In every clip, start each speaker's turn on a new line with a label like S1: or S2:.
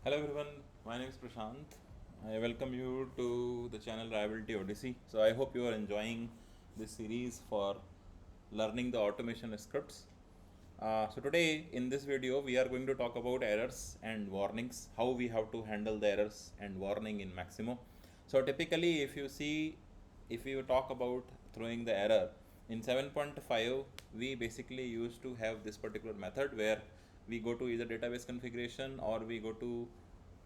S1: Hello everyone, my name is Prashant. I welcome you to the channel Reliability Odyssey. So I hope you are enjoying this series for learning the automation scripts. So today in this video we are going to talk about errors and warnings, how we have to handle the errors and warning in Maximo. So typically if you talk about throwing the error, in 7.5 we basically used to have this particular method where we go to either database configuration or we go to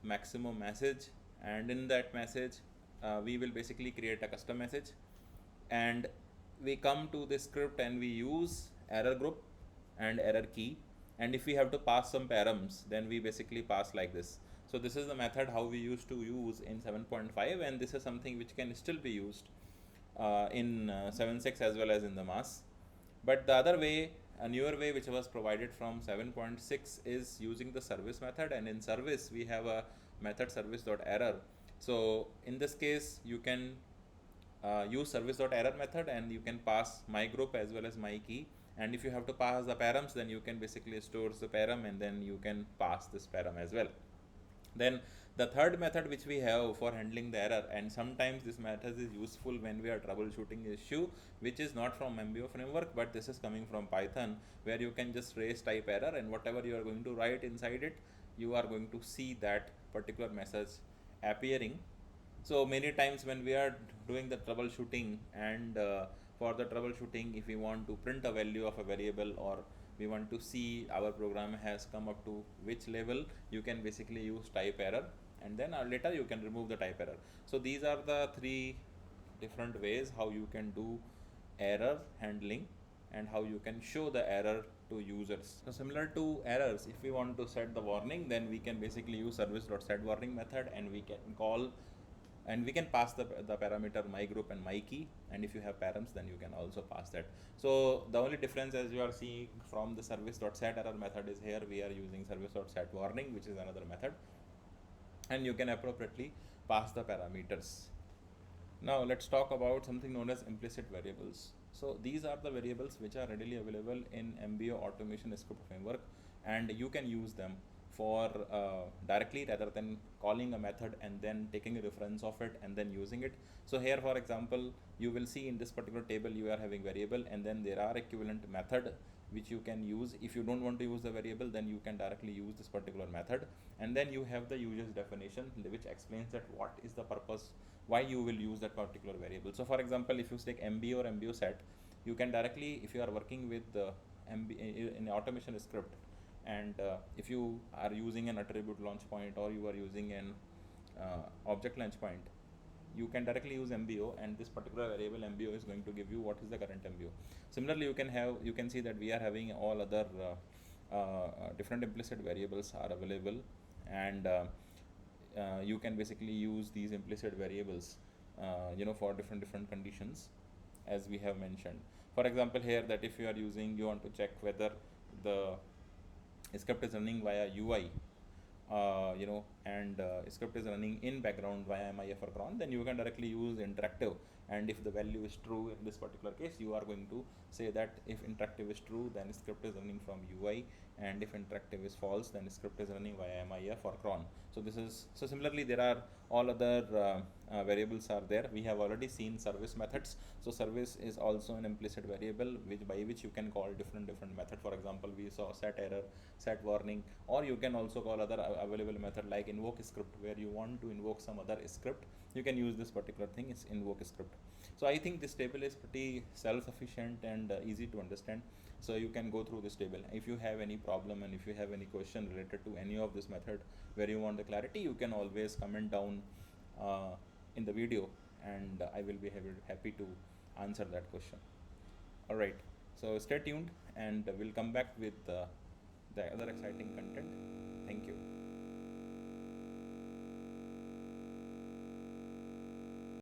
S1: Maximo message, and in that message we will basically create a custom message, and we come to this script and we use error group and error key, and if we have to pass some params then we basically pass like this. So this is the method how we used to use in 7.5, and this is something which can still be used in 7.6 as well as in the mass. But the other way, a newer way which was provided from 7.6 is using the service method, and in service we have a method service.error. So in this case you can use service.error method and you can pass my group as well as my key, and if you have to pass the params then you can basically store the param and then you can pass this param as well. Then the third method which we have for handling the error, and sometimes this method is useful when we are troubleshooting issue which is not from MBO framework but this is coming from Python, where you can just raise type error and whatever you are going to write inside it, you are going to see that particular message appearing. So many times when we are doing the troubleshooting, and for the troubleshooting, if we want to print a value of a variable or we want to see our program has come up to which level, you can basically use type error, and then later you can remove the type error. So these are the three different ways how you can do error handling and how you can show the error to users. So similar to errors, if we want to set the warning, then we can basically use service.setWarning method, and we can call and we can pass the parameter my group and my key, and if you have params then you can also pass that. So the only difference, as you are seeing from the service.setError method, is here we are using service.setWarning, which is another method, and you can appropriately pass the parameters. Now let's talk about something known as implicit variables. So these are the variables which are readily available in MBO automation script framework, and you can use them for directly rather than calling a method and then taking a reference of it and then using it. So here, for example, you will see in this particular table you are having variable, and then there are equivalent method which you can use. If you don't want to use the variable, then you can directly use this particular method, and then you have the user's definition which explains that what is the purpose, why you will use that particular variable. So for example, if you take MBO or MBO set, you can directly, if you are working with in automation script, and if you are using an attribute launch point or you are using an object launch point, you can directly use MBO, and this particular variable MBO is going to give you what is the current MBO. Similarly, you can see that we are having all other different implicit variables are available, and you can basically use these implicit variables for different conditions, as we have mentioned. For example, here that if you are using, you want to check whether the script is running via UI, and script is running in background via MIF or cron, then you can directly use interactive, and if the value is true in this particular case, you are going to say that if interactive is true, then script is running from UI, and if interactive is false, then script is running via MIF or cron. So similarly there are all other variables are there. We have already seen service methods. So service is also an implicit variable by which you can call different method. For example, we saw set error, set warning, or you can also call other available method like invoke script, where you want to invoke some other script. You can use this particular thing, it's invoke script. So I think this table is pretty self-sufficient and easy to understand. So you can go through this table. If you have any problem and if you have any question related to any of this method where you want the clarity, you can always comment down in the video, and I will be happy to answer that question. Alright, so stay tuned, and we'll come back with the other exciting content. Thank you.